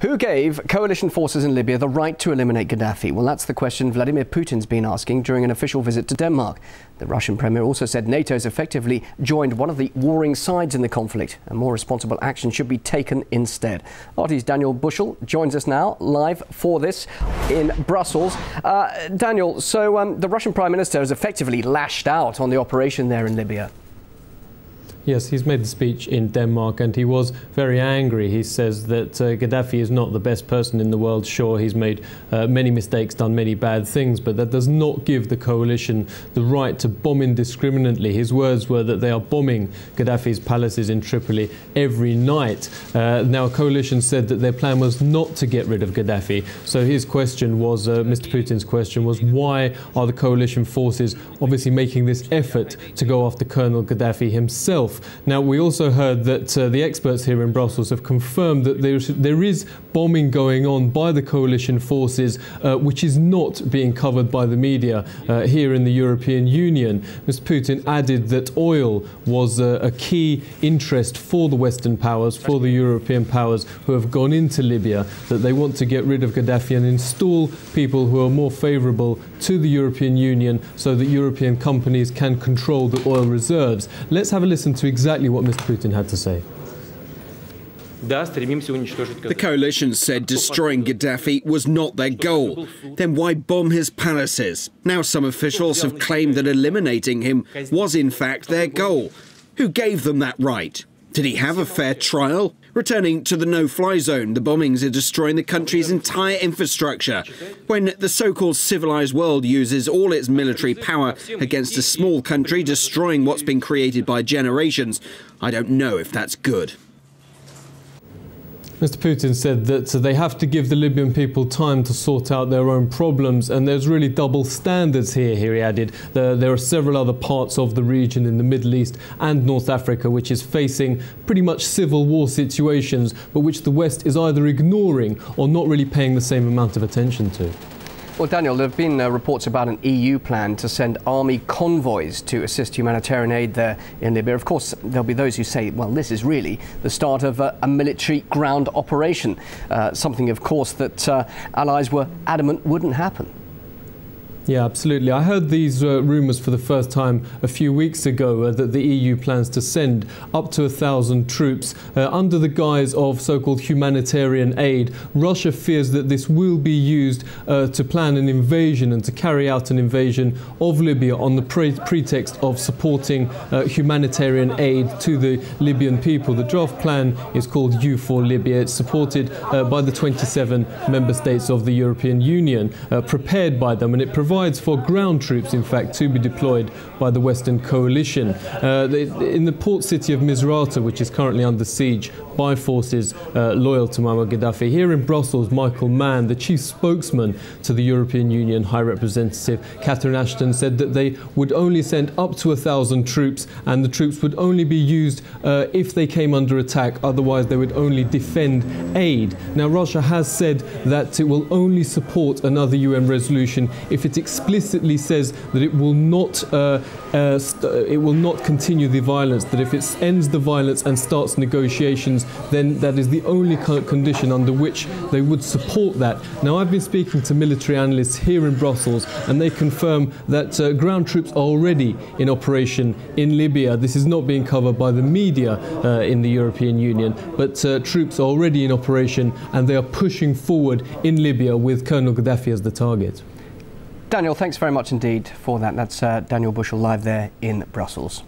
Who gave coalition forces in Libya the right to eliminate Gaddafi? Well, that's the question Vladimir Putin's been asking during an official visit to Denmark. The Russian premier also said NATO has effectively joined one of the warring sides in the conflict, and more responsible action should be taken instead. RT's Daniel Bushell joins us now live for this in Brussels. Daniel, so the Russian Prime Minister has effectively lashed out on the operation there in Libya. Yes, he's made the speech in Denmark and he was very angry. He says that Gaddafi is not the best person in the world. Sure, he's made many mistakes, done many bad things, but that does not give the coalition the right to bomb indiscriminately. His words were that they are bombing Gaddafi's palaces in Tripoli every night. Now, coalition said that their plan was not to get rid of Gaddafi. So his question was, Mr. Putin's question was, why are the coalition forces obviously making this effort to go after Colonel Gaddafi himself? Now, we also heard that the experts here in Brussels have confirmed that there is bombing going on by the coalition forces, which is not being covered by the media here in the European Union. Mr. Putin added that oil was a key interest for the Western powers, for the European powers who have gone into Libya, that they want to get rid of Gaddafi and install people who are more favourable to the European Union so that European companies can control the oil reserves. Let's have a listen to exactly what Mr. Putin had to say. The coalition said destroying Gaddafi was not their goal. Then why bomb his palaces? Now some officials have claimed that eliminating him was in fact their goal. Who gave them that right? Did he have a fair trial? Returning to the no-fly zone, the bombings are destroying the country's entire infrastructure. When the so-called civilized world uses all its military power against a small country destroying what's been created by generations, I don't know if that's good. Mr. Putin said that they have to give the Libyan people time to sort out their own problems, and there's really double standards here, he added. There are several other parts of the region in the Middle East and North Africa which is facing pretty much civil war situations, but which the West is either ignoring or not really paying the same amount of attention to. Well, Daniel, there have been reports about an EU plan to send army convoys to assist humanitarian aid there in Libya. Of course, there'll be those who say, well, this is really the start of a military ground operation, something, of course, that allies were adamant wouldn't happen. Yeah, absolutely. I heard these rumours for the first time a few weeks ago that the EU plans to send up to 1,000 troops under the guise of so-called humanitarian aid. Russia fears that this will be used to plan an invasion and to carry out an invasion of Libya on the pretext of supporting humanitarian aid to the Libyan people. The draft plan is called U4 Libya. It's supported by the 27 member states of the European Union, prepared by them, and it provides for ground troops, in fact, to be deployed by the Western coalition. In the port city of Misrata, which is currently under siege by forces loyal to Muammar Gaddafi. Here in Brussels, Michael Mann, the chief spokesman to the European Union High Representative Catherine Ashton, said that they would only send up to 1,000 troops, and the troops would only be used if they came under attack. Otherwise, they would only defend aid. Now, Russia has said that it will only support another UN resolution if it explicitly says that it will not continue the violence, that if it ends the violence and starts negotiations, then that is the only condition under which they would support that. Now, I've been speaking to military analysts here in Brussels, and they confirm that ground troops are already in operation in Libya. This is not being covered by the media in the European Union, but troops are already in operation, and they are pushing forward in Libya with Colonel Gaddafi as the target. Daniel, thanks very much indeed for that. That's Daniel Bushell live there in Brussels.